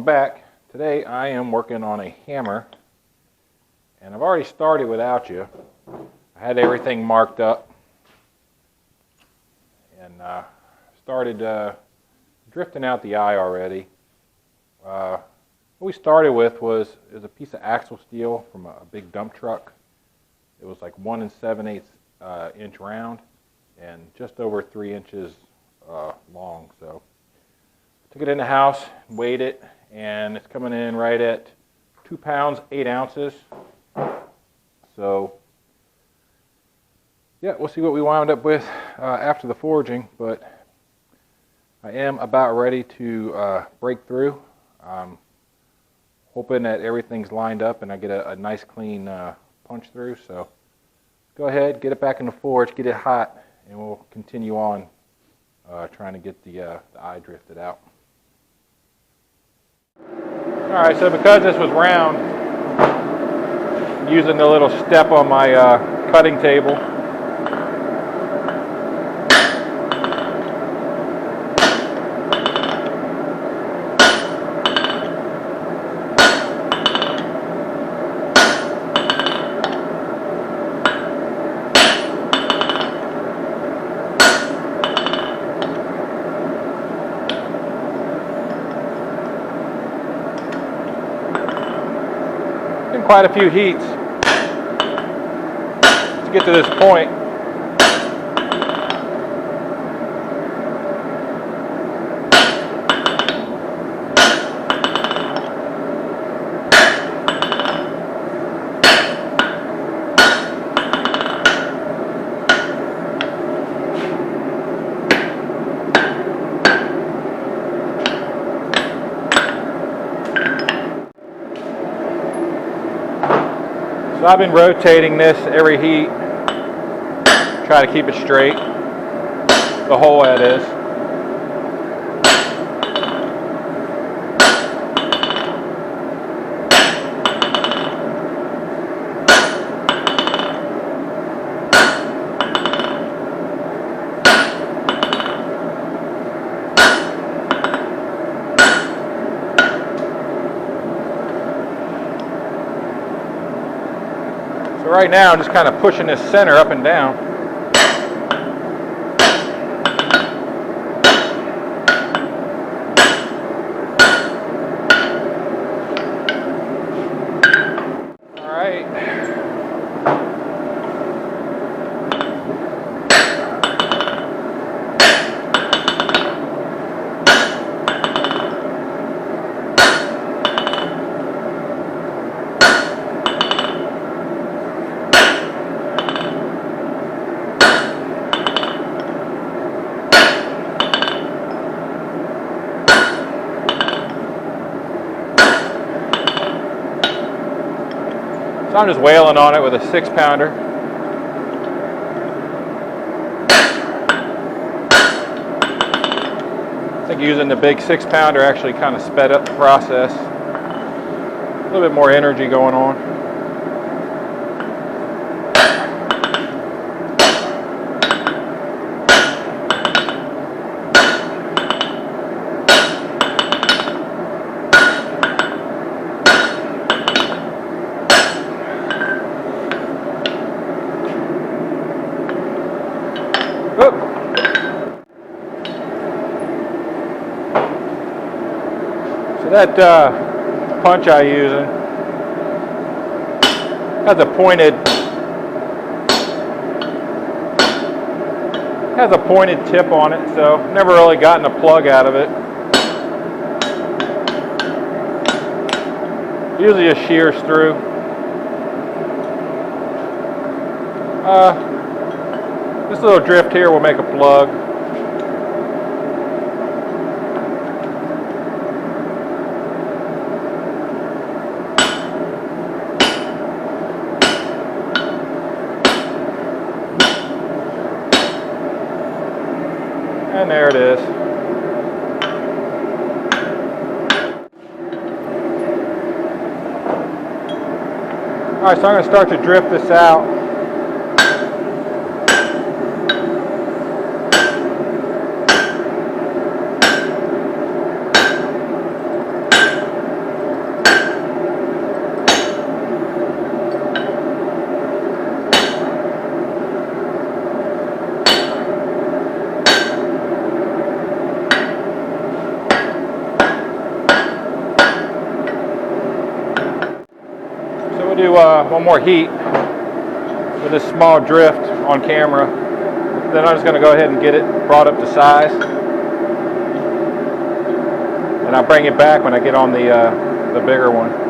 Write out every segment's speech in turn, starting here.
back. Today I am working on a hammer, and I've already started without you. I had everything marked up and started drifting out the eye already. What we started with was a piece of axle steel from a big dump truck. It was like 1 7/8 inch round and just over 3 inches long. So I took it in the house, weighed it, and it's coming in right at 2 pounds 8 ounces. So yeah, we'll see what we wound up with after the forging, but I am about ready to break through. I'm hoping that everything's lined up and I get a nice clean punch through. So go ahead, get it back in the forge, get it hot, and we'll continue on trying to get the eye drifted out. Alright, so because this was round, I'm using the little step on my cutting table. Quite a few heats to get to this point. So I've been rotating this every heat, try to keep it straight, the hole that is. So right now I'm just kind of pushing this center up and down. All right. So I'm just wailing on it with a 6-pounder. I think using the big 6-pounder actually kind of sped up the process. A little bit more energy going on. So that punch I'm using has a pointed tip on it, so never really gotten a plug out of it. Usually it shears through. This little drift here will make a plug. And there it is. Alright, so I'm going to start to drift this out. do one more heat with this small drift on camera. Then I'm just going to go ahead and get it brought up to size. And I'll bring it back when I get on the bigger one.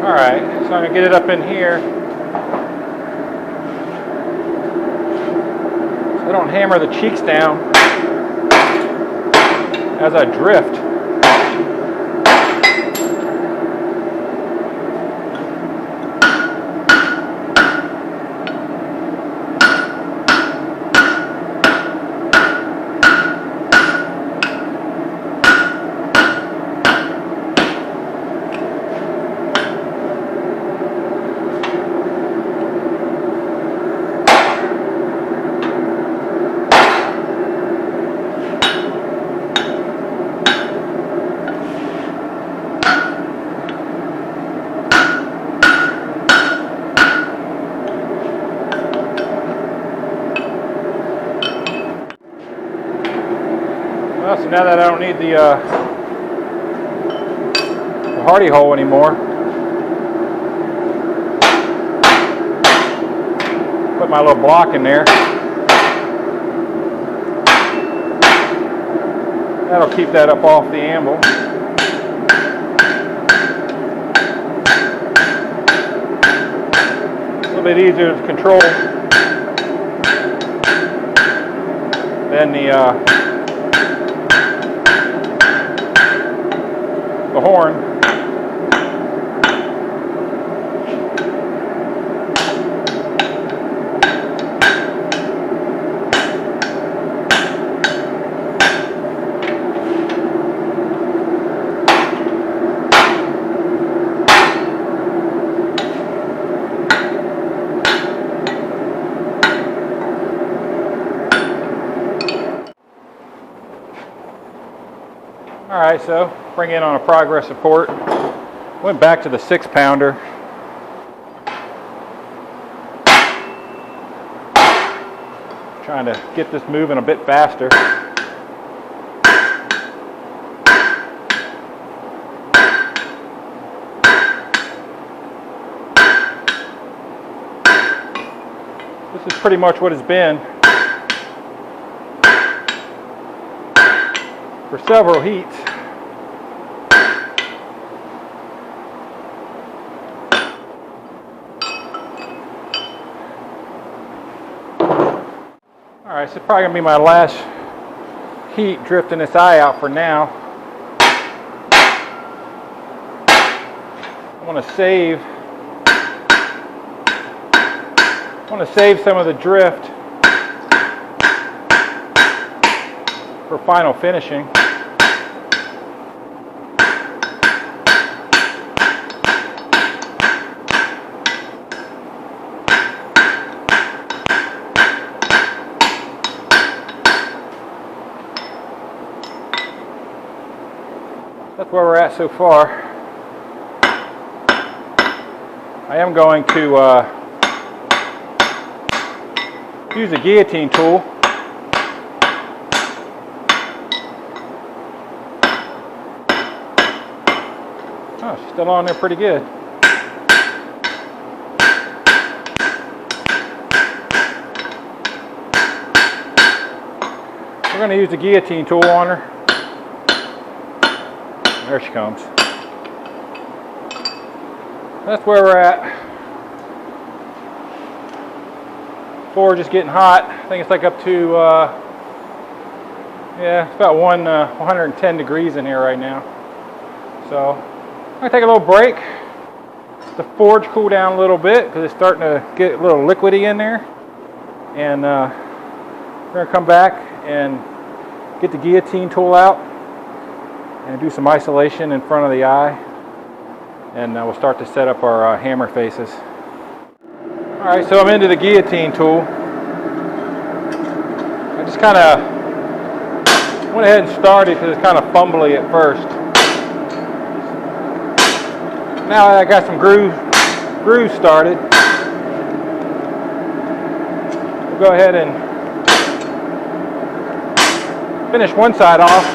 Alright, so I'm going to get it up in here. So I don't hammer the cheeks down as I drift. Well, so now that I don't need the hardy hole anymore, put my little block in there. That'll keep that up off the anvil. A little bit easier to control than the horn. Alright, so bring in on a progress report. Went back to the 6-pounder. Trying to get this moving a bit faster. This is pretty much what it's been for several heats. Alright, so it's probably going to be my last heat drifting this eye out for now. I want to save some of the drift for final finishing. That's where we're at so far. I am going to use a guillotine tool. Oh, she's still on there pretty good. We're going to use the guillotine tool on her. There she comes. That's where we're at. Floor just getting hot. I think it's like up to, yeah, it's about 110 degrees in here right now. So I'm going to take a little break. Let the forge cool down a little bit because it's starting to get a little liquidy in there. And we're going to come back and get the guillotine tool out and do some isolation in front of the eye, and we'll start to set up our hammer faces. Alright, so I'm into the guillotine tool. I just kind of went ahead and started because it's kind of fumbly at first. Now I got some grooves started. We'll go ahead and finish one side off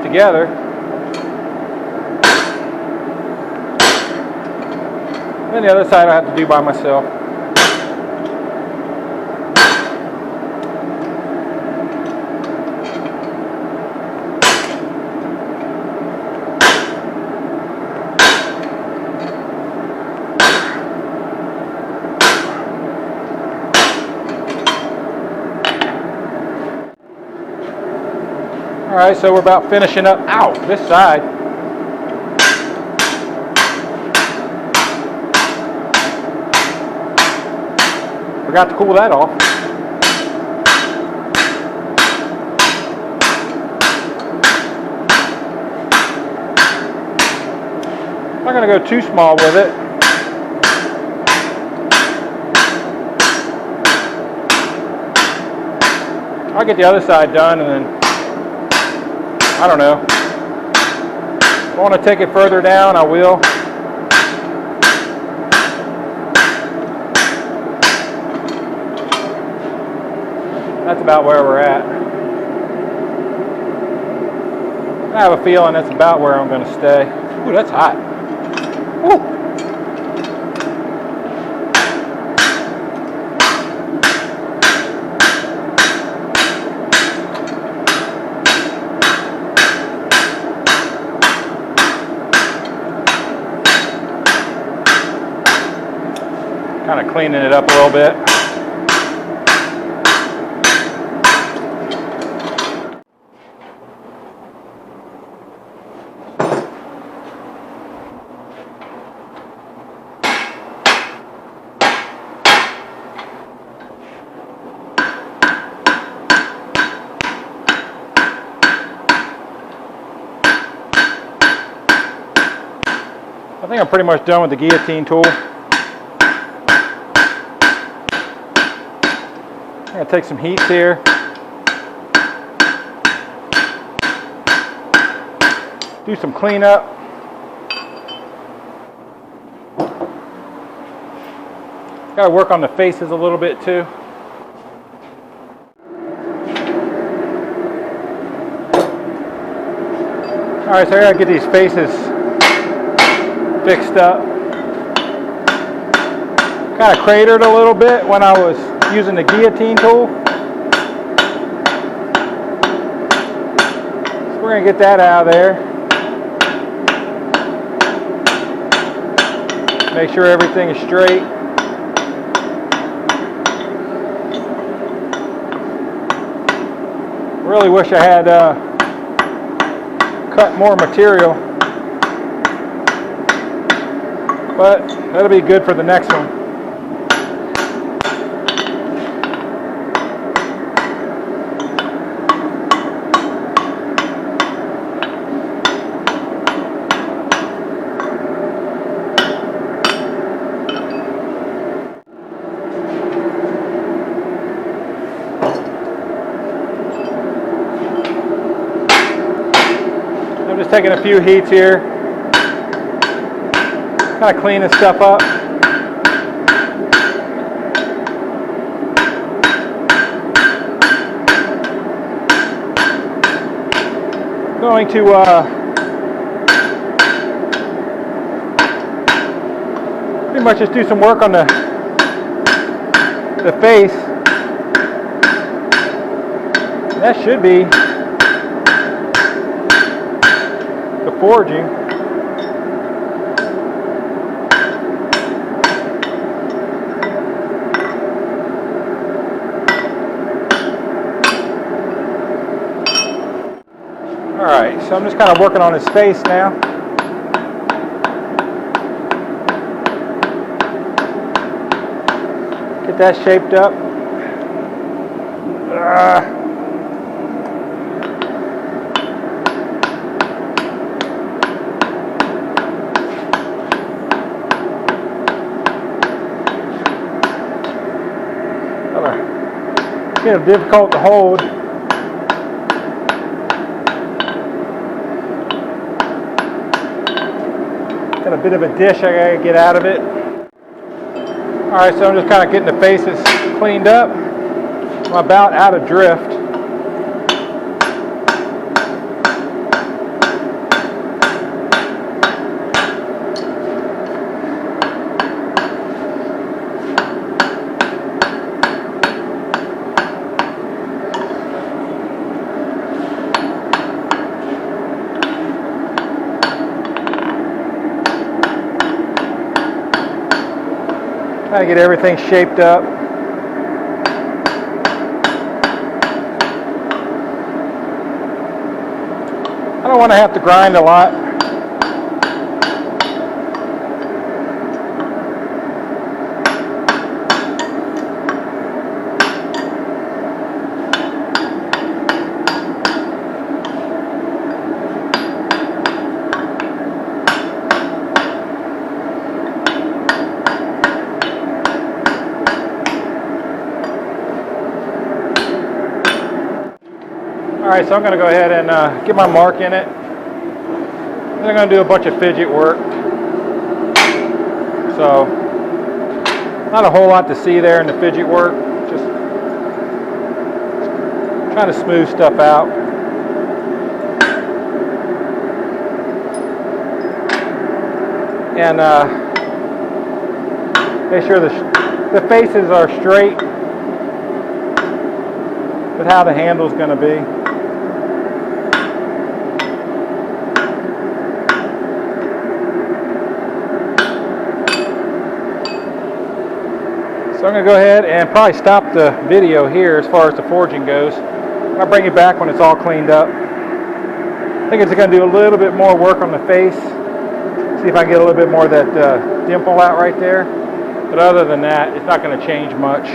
together. Then the other side I have to do by myself. Alright, so we're about finishing up, this side. Forgot to cool that off. I'm not going to go too small with it. I'll get the other side done and then, I don't know. If I want to take it further down, I will. That's about where we're at. I have a feeling that's about where I'm going to stay. Ooh, that's hot. Ooh. Kind of cleaning it up a little bit. I think I'm pretty much done with the guillotine tool. I'm going to take some heats here. Do some cleanup. Got to work on the faces a little bit too. Alright, so I got to get these faces fixed up. Kind of cratered a little bit when I was using the guillotine tool. So we're going to get that out of there. Make sure everything is straight. Really wish I had cut more material, but that'll be good for the next one. I'm just taking a few heats here, kind of cleaning stuff up. Going to pretty much just do some work on the face. That should be the forging. Alright, so I'm just kind of working on his face now. Get that shaped up. kind of difficult to hold. Got a bit of a dish I gotta get out of it. Alright, so I'm just kind of getting the faces cleaned up. I'm about out of drift. Trying to get everything shaped up. I don't want to have to grind a lot. Alright, so I'm going to go ahead and get my mark in it. Then I'm going to do a bunch of fidget work. So, not a whole lot to see there in the fidget work. Just trying to smooth stuff out. And make sure the faces are straight with how the handle's going to be. So I'm going to go ahead and probably stop the video here as far as the forging goes. I'll bring it back when it's all cleaned up. I think it's going to do a little bit more work on the face. See if I can get a little bit more of that dimple out right there. But other than that, it's not going to change much.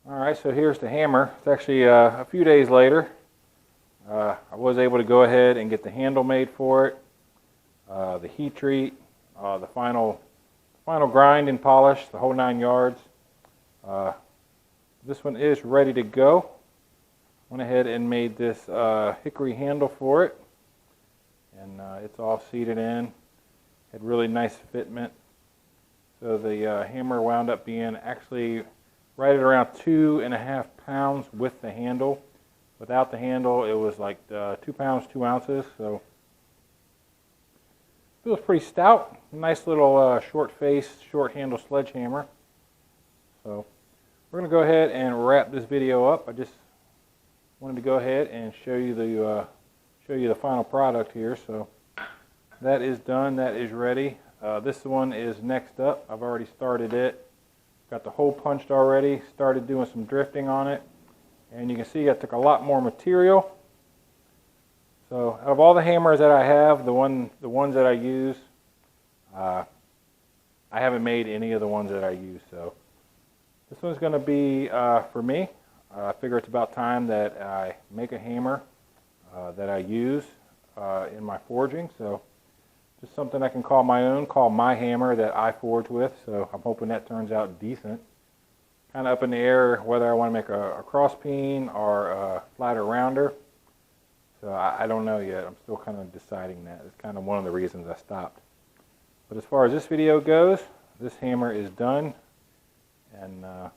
Alright, so here's the hammer. It's actually a few days later. I was able to go ahead and get the handle made for it, the heat treat, the final grind and polish, the whole 9 yards. This one is ready to go. Went ahead and made this hickory handle for it, and it's all seated in. Had really nice fitment. So the hammer wound up being actually right at around 2.5 pounds with the handle. Without the handle, it was like 2 pounds 2 ounces. So feels pretty stout. Nice little short face, short handle sledgehammer. So we're going to go ahead and wrap this video up. I just wanted to go ahead and show you the final product here. So that is done. That is ready. This one is next up. I've already started it. Got the hole punched already. Started doing some drifting on it, and you can see I took a lot more material. So out of all the hammers that I have, the ones that I use, I haven't made any of the ones that I use. So this one's going to be for me. I figure it's about time that I make a hammer that I use in my forging. So just something I can call my own, call my hammer that I forge with. So I'm hoping that turns out decent. Kind of up in the air whether I want to make a cross peen or a flatter rounder. So I don't know yet. I'm still kind of deciding that. It's kind of one of the reasons I stopped. But as far as this video goes, this hammer is done. And so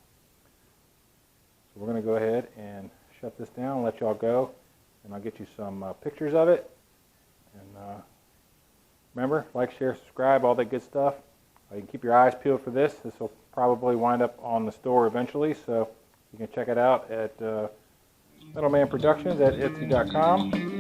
we're going to go ahead and shut this down and let y'all go. And I'll get you some pictures of it. And remember, like, share, subscribe, all that good stuff. You can keep your eyes peeled for this. This will probably wind up on the store eventually. So you can check it out at Metal Man Productions at Etsy.com.